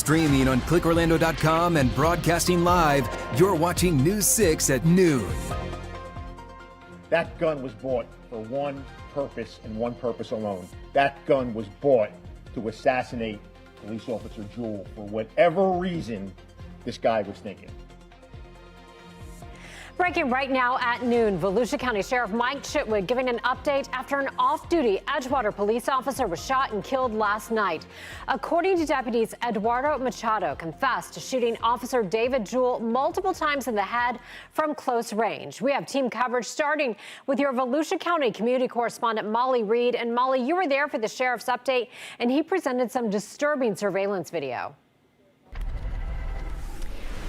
Streaming on clickorlando.com and broadcasting live, you're watching News 6 at noon. That gun was bought for one purpose and one purpose alone. That gun was bought to assassinate Police Officer Jewell for whatever reason this guy was thinking. Breaking right now at noon, Volusia County Sheriff Mike Chitwood giving an update after an off-duty Edgewater police officer was shot and killed last night. According to deputies, Eduardo Machado confessed to shooting Officer David Jewell multiple times in the head from close range. We have team coverage starting with your Volusia County community correspondent Molly Reed. And Molly, you were there for the sheriff's update, and he presented some disturbing surveillance video.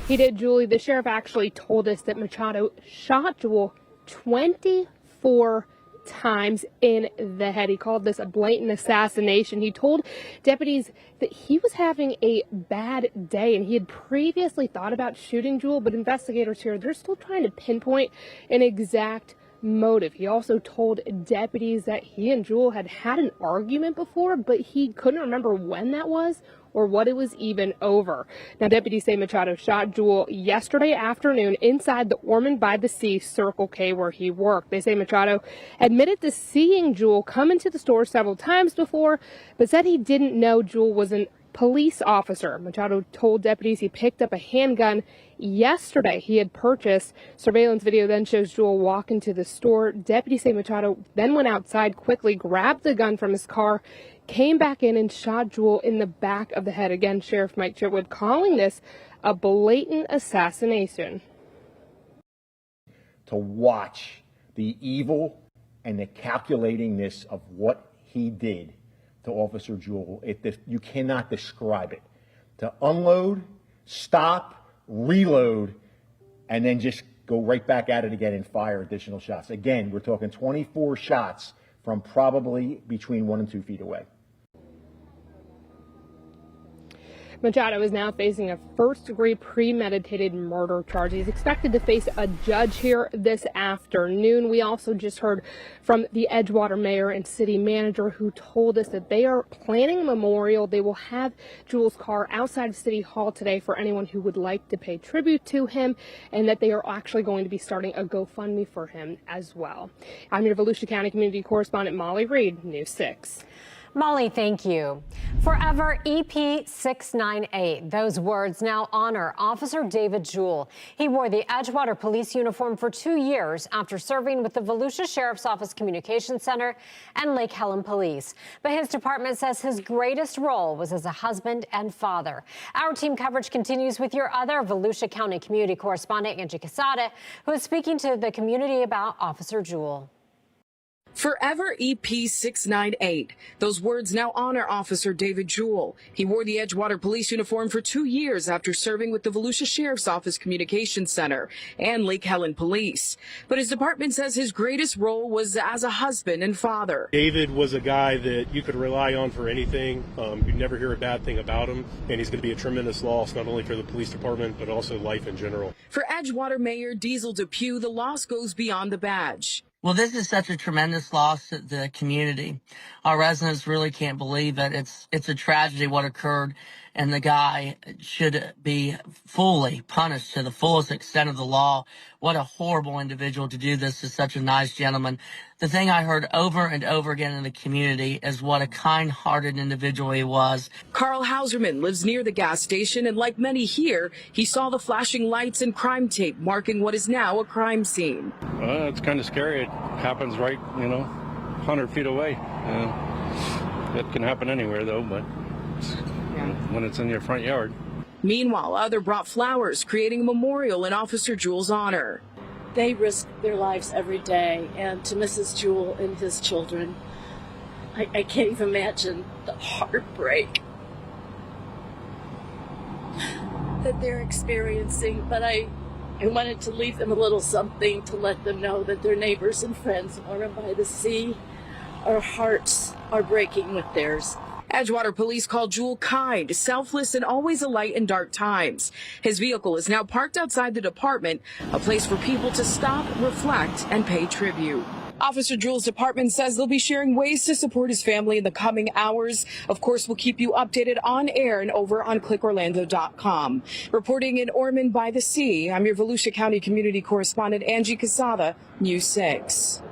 He did, Julie. The sheriff actually told us that Machado shot Jewell 24 times in the head. He called this a blatant assassination. He told deputies that he was having a bad day and he had previously thought about shooting Jewell, but investigators here, they're still trying to pinpoint an exact motive. He also told deputies that he and Jewell had had an argument before, but he couldn't remember when that was or what it was even over. Now, deputies say Machado shot Jewell yesterday afternoon inside the Ormond by the Sea Circle K where he worked. They say Machado admitted to seeing Jewell come into the store several times before, but said he didn't know Jewell was an police officer. Machado told deputies he picked up a handgun yesterday he had purchased. Surveillance video then shows Jewell walk into the store. Deputies say Machado then went outside, quickly grabbed the gun from his car, came back in and shot Jewell in the back of the head. Again, Sheriff Mike Chitwood calling this a blatant assassination. To watch the evil and the calculatingness of what he did to Officer Jewell, you cannot describe it. To unload, stop, reload, and then just go right back at it again and fire additional shots. Again, we're talking 24 shots from probably between 1 and 2 feet away. Machado is now facing a first-degree premeditated murder charge. He's expected to face a judge here this afternoon. We also just heard from the Edgewater mayor and city manager who told us that they are planning a memorial. They will have Jewell's car outside of City Hall today for anyone who would like to pay tribute to him, and that they are actually going to be starting a GoFundMe for him as well. I'm your Volusia County community correspondent Molly Reed, News 6. Molly, thank you. Forever EP 698. Those words now honor Officer David Jewell. He wore the Edgewater police uniform for 2 years after serving with the Volusia Sheriff's Office Communications Center and Lake Helen Police. But his department says his greatest role was as a husband and father. Our team coverage continues with your other Volusia County community correspondent, Angie Casada, who is speaking to the community about Officer Jewell. Forever EP 698. Those words now honor Officer David Jewell. He wore the Edgewater police uniform for 2 years after serving with the Volusia Sheriff's Office Communications Center and Lake Helen Police. But his department says his greatest role was as a husband and father. David was a guy that you could rely on for anything. You'd never hear a bad thing about him, and he's going to be a tremendous loss, not only for the police department, but also life in general. For Edgewater Mayor Diesel Depew, the loss goes beyond the badge. Well, this is such a tremendous loss to the community. Our residents really can't believe it. It's a tragedy what occurred, and the guy should be fully punished to the fullest extent of the law. What a horrible individual to do this to such a nice gentleman. The thing I heard over and over again in the community is what a kind-hearted individual he was. Carl Hauserman lives near the gas station, and like many here, he saw the flashing lights and crime tape marking what is now a crime scene. It's kind of scary. It happens right, 100 feet away. It can happen anywhere, though, but when it's in your front yard. Meanwhile, others brought flowers, creating a memorial in Officer Jewell's honor. They risk their lives every day, and to Mrs. Jewell and his children, I can't even imagine the heartbreak that they're experiencing, but I wanted to leave them a little something to let them know that their neighbors and friends in Ormond by the Sea, our hearts are breaking with theirs. Edgewater Police called Jewell kind, selfless, and always a light in dark times. His vehicle is now parked outside the department, a place for people to stop, reflect, and pay tribute. Officer Jewell's department says they'll be sharing ways to support his family in the coming hours. Of course, we'll keep you updated on air and over on clickorlando.com. Reporting in Ormond by the Sea, I'm your Volusia County community correspondent Angie Casada, News 6.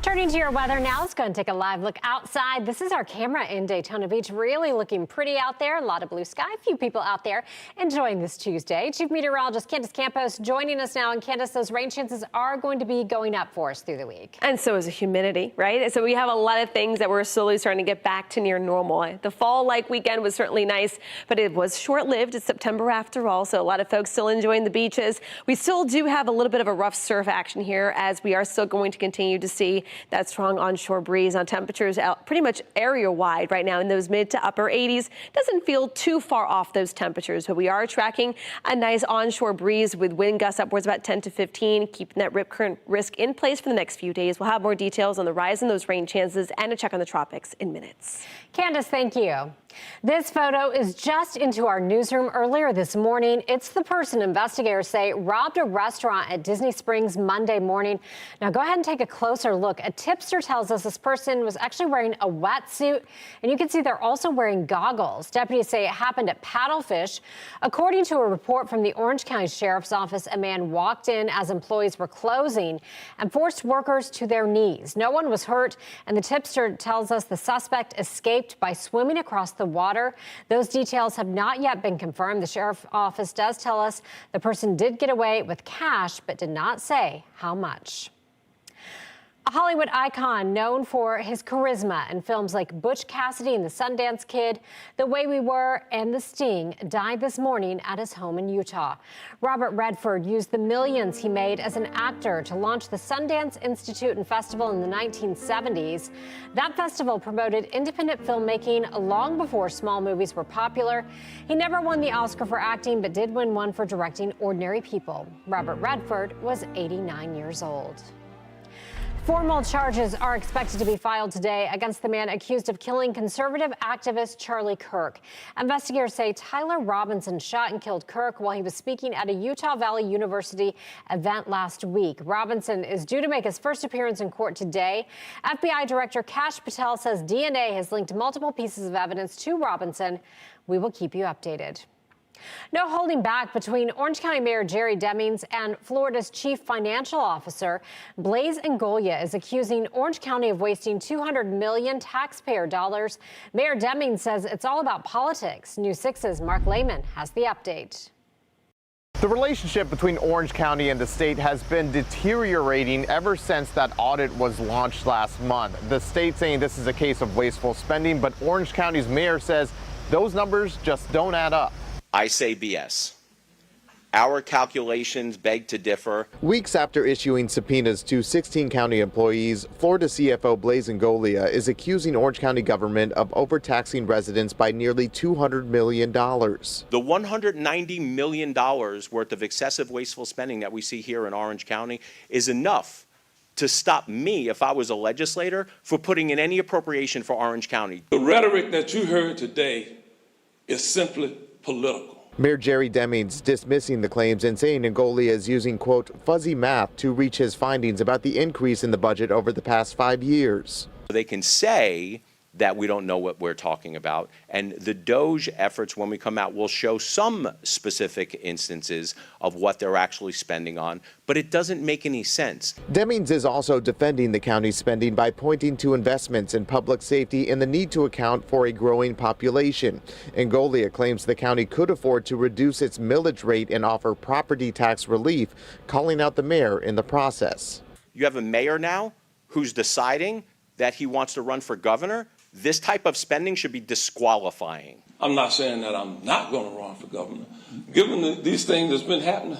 Turning to your weather now, let's go and take a live look outside. This is our camera in Daytona Beach. Really looking pretty out there. A lot of blue sky. A few people out there enjoying this Tuesday. Chief Meteorologist Candace Campos joining us now. And Candace, those rain chances are going to be going up for us through the week. And so is the humidity, right? So we have a lot of things that we're slowly starting to get back to near normal. The fall-like weekend was certainly nice, but it was short-lived. It's September after all, so a lot of folks still enjoying the beaches. We still do have a little bit of a rough surf action here, as we are still going to continue to see that strong onshore breeze. On temperatures out pretty much area-wide right now in those mid to upper 80s. Doesn't feel too far off those temperatures, but we are tracking a nice onshore breeze with wind gusts upwards about 10 to 15, keeping that rip current risk in place for the next few days. We'll have more details on the rise in those rain chances and a check on the tropics in minutes. Candace, thank you. This photo is just into our newsroom earlier this morning. It's the person investigators say robbed a restaurant at Disney Springs Monday morning. Now go ahead and take a closer look. A tipster tells us this person was actually wearing a wetsuit, and you can see they're also wearing goggles. Deputies say it happened at Paddlefish. According to a report from the Orange County Sheriff's Office, a man walked in as employees were closing and forced workers to their knees. No one was hurt, and the tipster tells us the suspect escaped by swimming across the water. Those details have not yet been confirmed. The sheriff's office does tell us the person did get away with cash, but did not say how much. A Hollywood icon known for his charisma in films like Butch Cassidy and the Sundance Kid, The Way We Were, and The Sting died this morning at his home in Utah. Robert Redford used the millions he made as an actor to launch the Sundance Institute and Festival in the 1970s. That festival promoted independent filmmaking long before small movies were popular. He never won the Oscar for acting, but did win one for directing Ordinary People. Robert Redford was 89 years old. Formal charges are expected to be filed today against the man accused of killing conservative activist Charlie Kirk. Investigators say Tyler Robinson shot and killed Kirk while he was speaking at a Utah Valley University event last week. Robinson is due to make his first appearance in court today. FBI Director Kash Patel says DNA has linked multiple pieces of evidence to Robinson. We will keep you updated. No holding back between Orange County Mayor Jerry Demings and Florida's chief financial officer. Blaise Ingoglia is accusing Orange County of wasting $200 million taxpayer dollars. Mayor Demings says it's all about politics. News 6's Mark Lehman has the update. The relationship between Orange County and the state has been deteriorating ever since that audit was launched last month. The state saying this is a case of wasteful spending, but Orange County's mayor says those numbers just don't add up. I say BS. Our calculations beg to differ. Weeks after issuing subpoenas to 16 county employees, Florida CFO Blaise Ingoglia is accusing Orange County government of overtaxing residents by nearly $200 million. The $190 million worth of excessive wasteful spending that we see here in Orange County is enough to stop me, if I was a legislator, for putting in any appropriation for Orange County. The rhetoric that you heard today is simply political. Mayor Jerry Demings dismissing the claims and saying Ingoglia is using, quote, fuzzy math to reach his findings about the increase in the budget over the past 5 years. They can say that we don't know what we're talking about, and the DOJ efforts when we come out will show some specific instances of what they're actually spending on, but it doesn't make any sense. Demings is also defending the county's spending by pointing to investments in public safety and the need to account for a growing population. Ingoglia claims the county could afford to reduce its millage rate and offer property tax relief, calling out the mayor in the process. You have a mayor now who's deciding that he wants to run for governor. This type of spending should be disqualifying. I'm not saying that I'm not going to run for governor. Given these things that's been happening,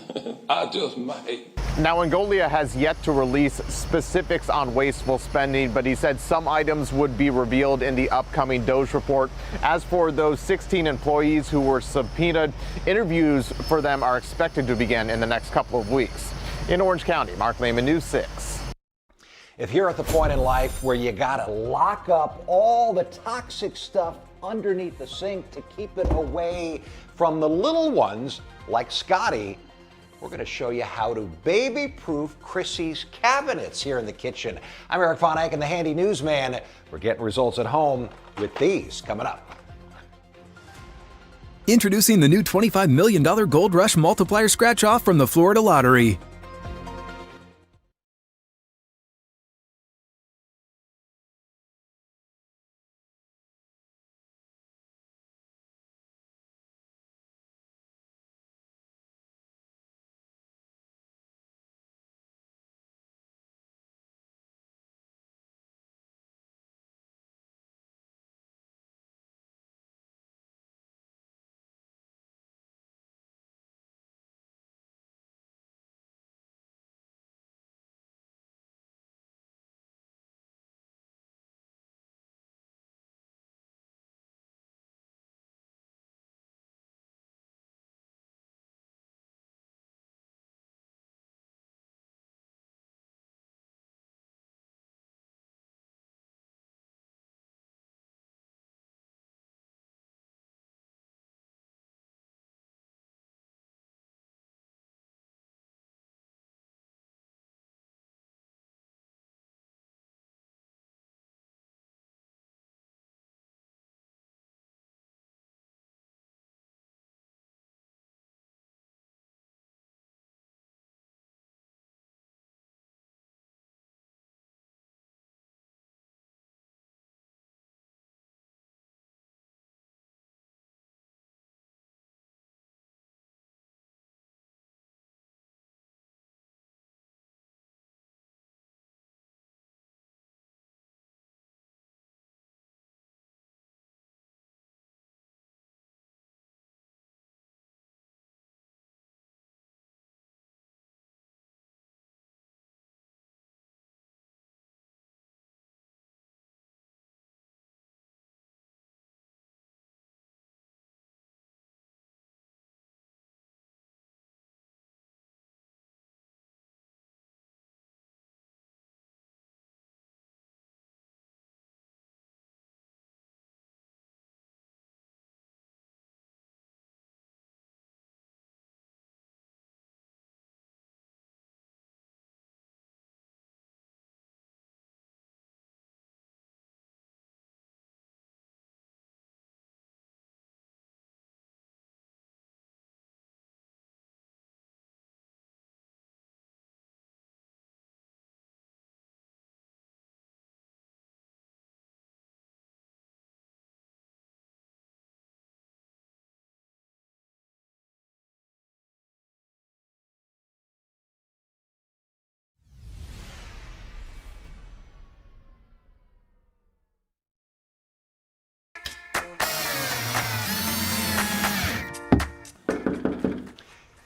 I just might. Now, Ingoglia has yet to release specifics on wasteful spending, but he said some items would be revealed in the upcoming DOJ report. As for those 16 employees who were subpoenaed, interviews for them are expected to begin in the next couple of weeks. In Orange County, Mark Lehman, News 6. If you're at the point in life where you gotta lock up all the toxic stuff underneath the sink to keep it away from the little ones like Scotty, we're going to show you how to baby-proof Chrissy's cabinets here in the kitchen. I'm Eric Von Eyck, the Handy Newsman. We're getting results at home with these coming up. Introducing the new $25 million Gold Rush Multiplier Scratch-Off from the Florida Lottery.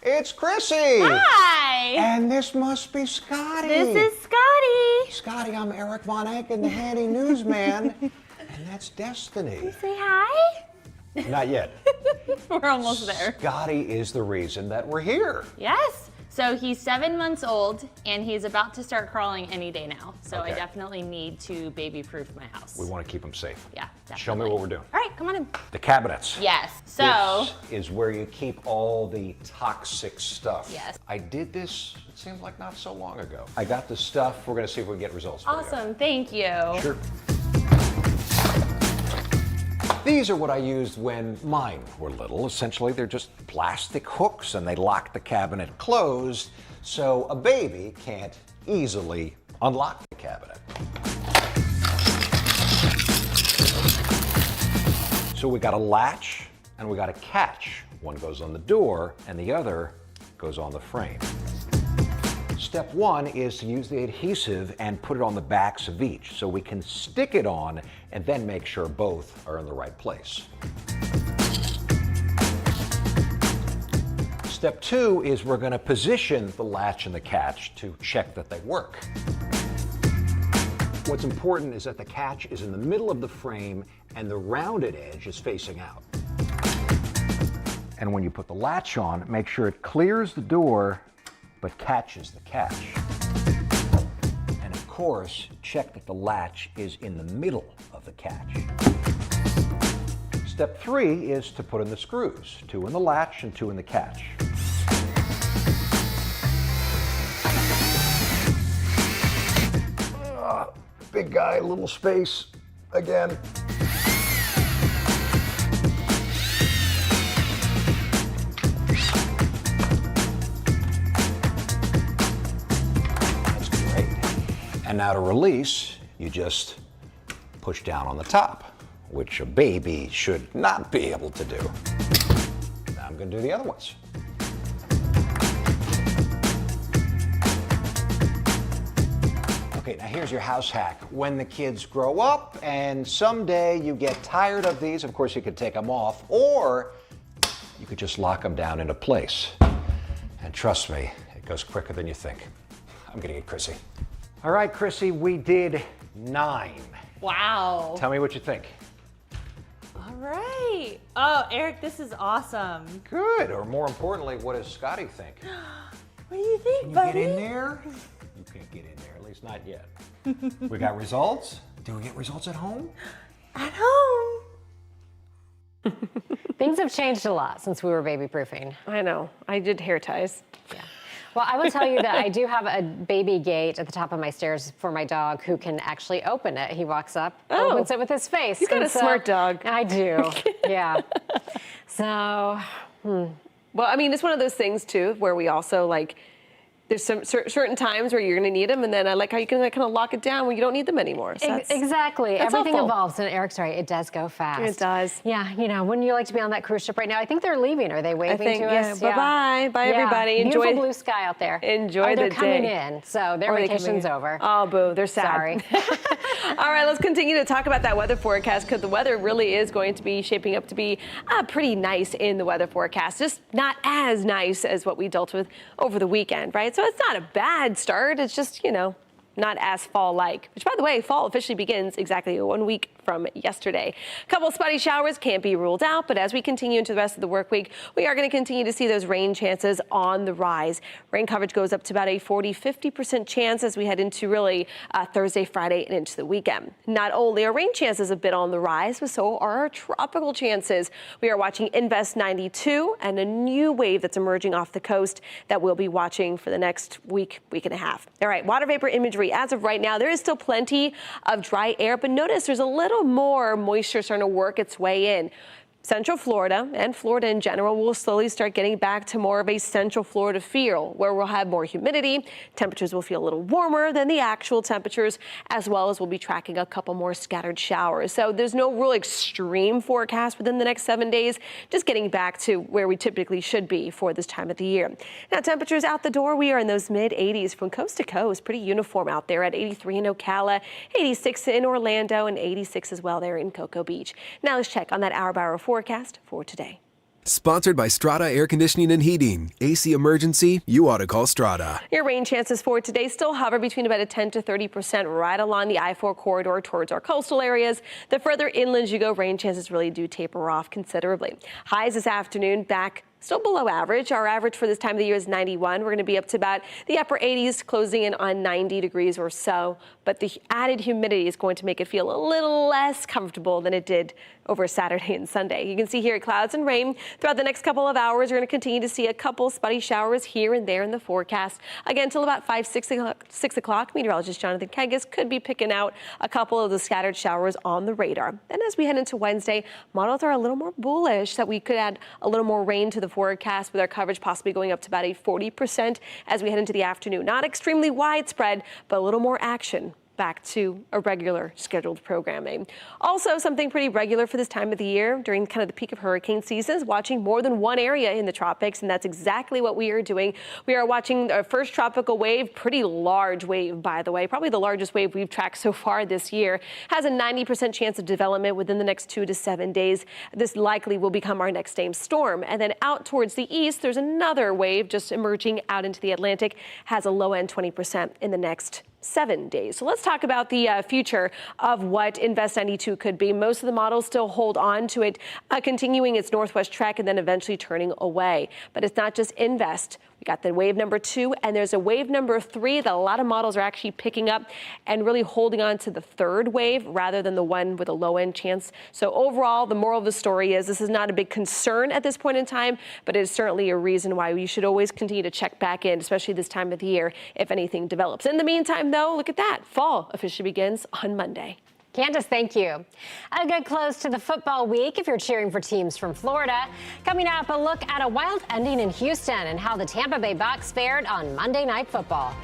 It's Chrissy. Hi. And this must be Scotty. This is Scotty. Scotty, I'm Eric Von Eyck, the Handy Newsman. And that's Destiny. Say hi. Not yet. We're almost there. Scotty is the reason that we're here. Yes. So he's 7 months old and he's about to start crawling any day now. So Okay. I definitely need to baby-proof my house. We want to keep him safe. Yeah, definitely. Show me what we're doing. All right, come on in. The cabinets. Yes. So This is where you keep all the toxic stuff. Yes. I did this, it seems like not so long ago. I got the stuff. We're going to see if we can get results for you. awesome. Thank you. Sure. These are what I used when mine were little. Essentially, they're just plastic hooks and they lock the cabinet closed so a baby can't easily unlock the cabinet. So we got a latch and we got a catch. One goes on the door and the other goes on the frame. Step one is to use the adhesive and put it on the backs of each so we can stick it on and then make sure both are in the right place. Step two is we're going to position the latch and the catch to check that they work. What's important is that the catch is in the middle of the frame and the rounded edge is facing out. And when you put the latch on, make sure it clears the door but catches the catch. And of course, check that the latch is in the middle of the catch. Step three is to put in the screws, 2 in the latch and 2 in the catch. big guy, little space again. That's great. And now to release, you just push down on the top, which a baby should not be able to do. Now I'm going to do the other ones. Okay, now here's your house hack. When the kids grow up and someday you get tired of these, of course you could take them off, or you could just lock them down into place. And trust me, it goes quicker than you think. I'm gonna get Chrissy. All right, Chrissy, we did 9. Wow. Tell me what you think. All right. Oh, Eric, this is awesome. Good, or more importantly, what does Scotty think? What do you think, Can you buddy? get in there? You can't get in there, at least not yet. We got results? Do we get results at home? At home. Things have changed a lot since we were baby proofing. I know. I did hair ties. Yeah. Well, I will tell you that I do have a baby gate at the top of my stairs for my dog who can actually open it. He walks up, opens it with his face. You've got a smart dog. I do, yeah. So, Well, I mean, it's one of those things, too, where we also, like, there's some certain times where you're going to need them, and then I like how you can kind of lock it down when you don't need them anymore. So exactly. that's Everything helpful. evolves, and Eric's right. It does go fast. It does. Yeah, you know, wouldn't you like to be on that cruise ship right now? I think they're leaving. Are they waving to us? Bye-bye. Bye, everybody. Beautiful Enjoy blue sky out there. Enjoy they're the coming day. in, so their Or they coming vacation's in. over. Oh, boo. They're sad. Sorry. All right, let's continue to talk about that weather forecast, because the weather really is going to be shaping up to be pretty nice in the weather forecast. Just not as nice as what we dealt with over the weekend, right? So it's not a bad start. It's just, you know, not as fall-like, which, by the way, fall officially begins exactly 1 week from yesterday. A couple spotty showers can't be ruled out, but as we continue into the rest of the work week, we are going to continue to see those rain chances on the rise. Rain coverage goes up to about a 40-50% chance as we head into really Thursday, Friday, and into the weekend. Not only are rain chances a bit on the rise, but so are our tropical chances. We are watching Invest 92 and a new wave that's emerging off the coast that we'll be watching for the next week, week and a half. All right, water vapor imagery. As of right now, there is still plenty of dry air, but notice there's a little more moisture starting to work its way in. Central Florida and Florida in general will slowly start getting back to more of a Central Florida feel, where we'll have more humidity. Temperatures will feel a little warmer than the actual temperatures, as well as we'll be tracking a couple more scattered showers. So there's no real extreme forecast within the next 7 days, just getting back to where we typically should be for this time of the year. Now, temperatures out the door, we are in those mid-80s from coast to coast, pretty uniform out there at 83 in Ocala, 86 in Orlando, and 86 as well there in Cocoa Beach. Now let's check on that hour-by-hour forecast for today. Sponsored by Strata Air Conditioning and Heating. AC emergency, you ought to call Strata. Your rain chances for today still hover between about a 10 to 30% right along the I-4 corridor towards our coastal areas. The further inland you go, rain chances really do taper off considerably. Highs this afternoon back still below average. Our average for this time of the year is 91. We're going to be up to about the upper 80s, closing in on 90 degrees or so. But the added humidity is going to make it feel a little less comfortable than it did over Saturday and Sunday. You can see here clouds and rain throughout the next couple of hours. We're going to continue to see a couple spotty showers here and there in the forecast. Again, until about 6 o'clock, meteorologist Jonathan Kangas could be picking out a couple of the scattered showers on the radar. Then as we head into Wednesday, models are a little more bullish that we could add a little more rain to the forecast, with our coverage possibly going up to about a 40% as we head into the afternoon. Not extremely widespread, but a little more action back to a regular scheduled programming. Also, something pretty regular for this time of the year during kind of the peak of hurricane season is watching more than one area in the tropics, and that's exactly what we are doing. We are watching our first tropical wave, pretty large wave, by the way, probably the largest wave we've tracked so far this year, has a 90% chance of development within the next 2 to 7 days. This likely will become our next named storm. And then out towards the east, there's another wave just emerging out into the Atlantic, has a low end 20% in the next 7 days. So let's talk about the future of what Invest 92 could be. Most of the models still hold on to it, continuing its northwest trek and then eventually turning away. But it's not just Invest. We got the wave number 2, and there's a wave number 3 that a lot of models are actually picking up and really holding on to the third wave rather than the one with a low end chance. So overall, the moral of the story is this is not a big concern at this point in time, but it is certainly a reason why you should always continue to check back in, especially this time of the year, if anything develops. In the meantime, though, look at that. Fall officially begins on Monday. Candace, thank you. A good close to the football week if you're cheering for teams from Florida. Coming up, a look at a wild ending in Houston and how the Tampa Bay Bucs fared on Monday Night Football.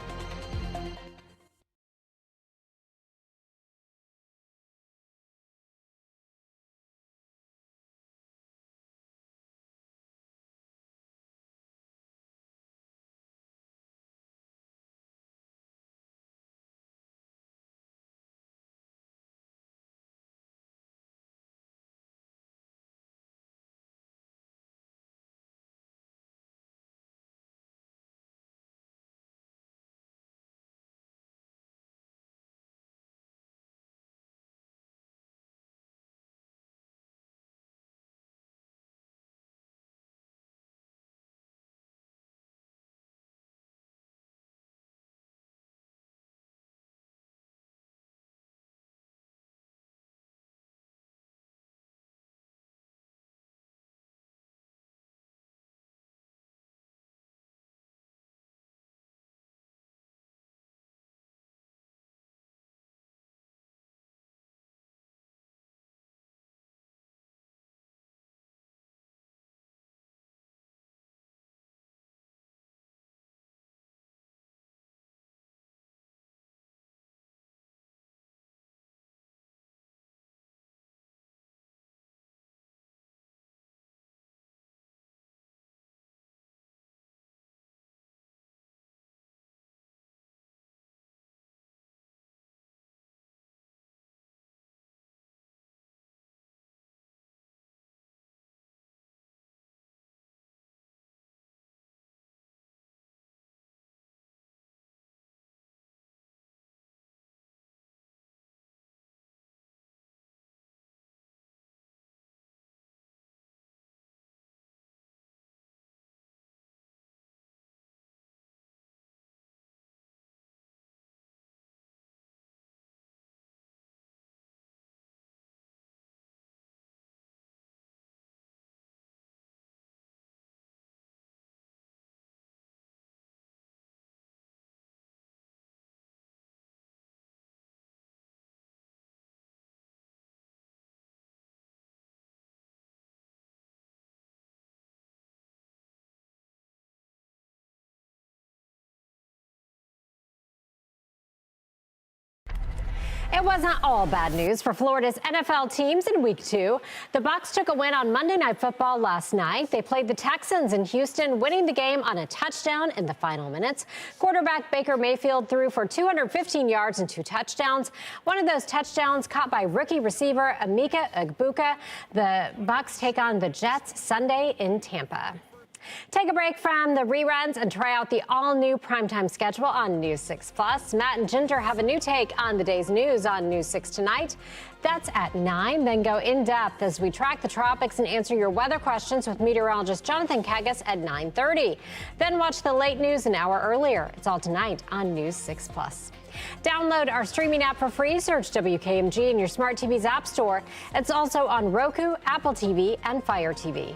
It wasn't all bad news for Florida's NFL teams in Week 2. The Bucs took a win on Monday Night Football last night. They played the Texans in Houston, winning the game on a touchdown in the final minutes. Quarterback Baker Mayfield threw for 215 yards and 2 touchdowns. One of those touchdowns caught by rookie receiver Emeka Egbuka. The Bucs take on the Jets Sunday in Tampa. Take a break from the reruns and try out the all-new primetime schedule on News 6 Plus. Matt and Ginger have a new take on the day's news on News 6 tonight. That's at 9. Then go in-depth as we track the tropics and answer your weather questions with meteorologist Jonathan Kagas at 9:30. Then watch the late news an hour earlier. It's all tonight on News 6 Plus. Download our streaming app for free. Search WKMG in your smart TV's app store. It's also on Roku, Apple TV, and Fire TV.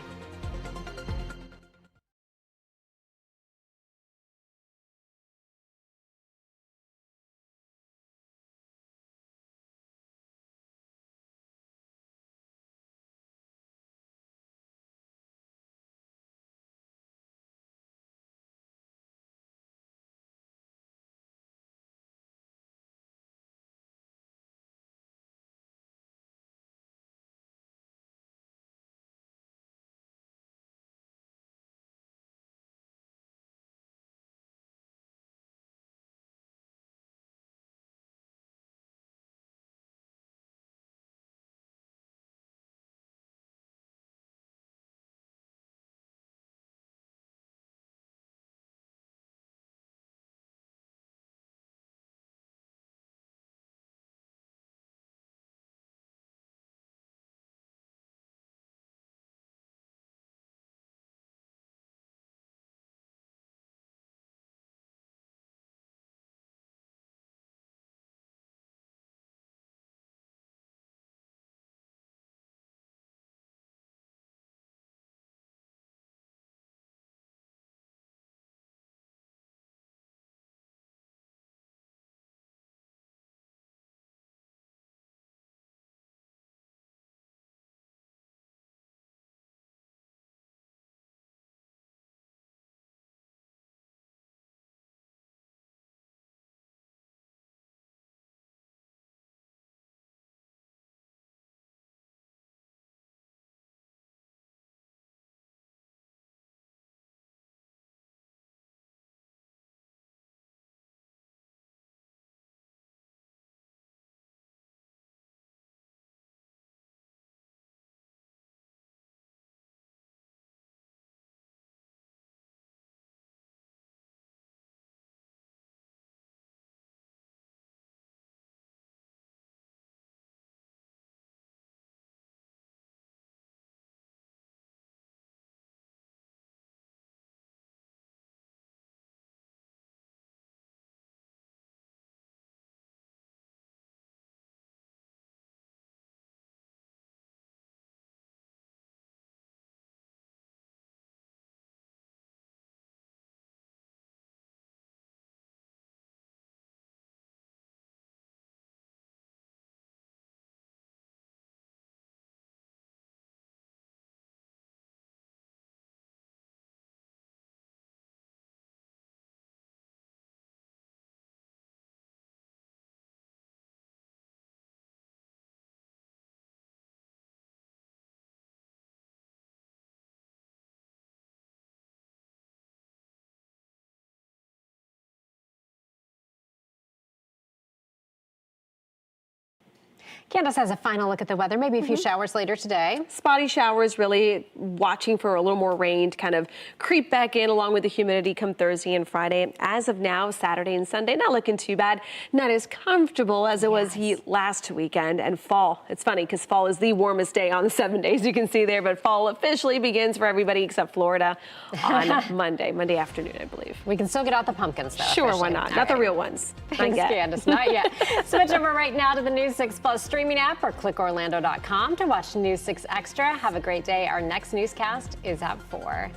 Candace has a final look at the weather, maybe a few showers later today. Spotty showers, really watching for a little more rain to kind of creep back in along with the humidity come Thursday and Friday. As of now, Saturday and Sunday, not looking too bad. Not as comfortable as it was last weekend. And fall, it's funny because fall is the warmest day on the 7 days you can see there, but fall officially begins for everybody except Florida on Monday afternoon, I believe. We can still get out the pumpkins though. Sure, officially. why not? All Not the right. real ones. Thanks, Candace. Not yet. Switch over right now to the News 6 Plus streaming app or clickorlando.com to watch News 6 Extra. Have a great day. Our next newscast is at 4.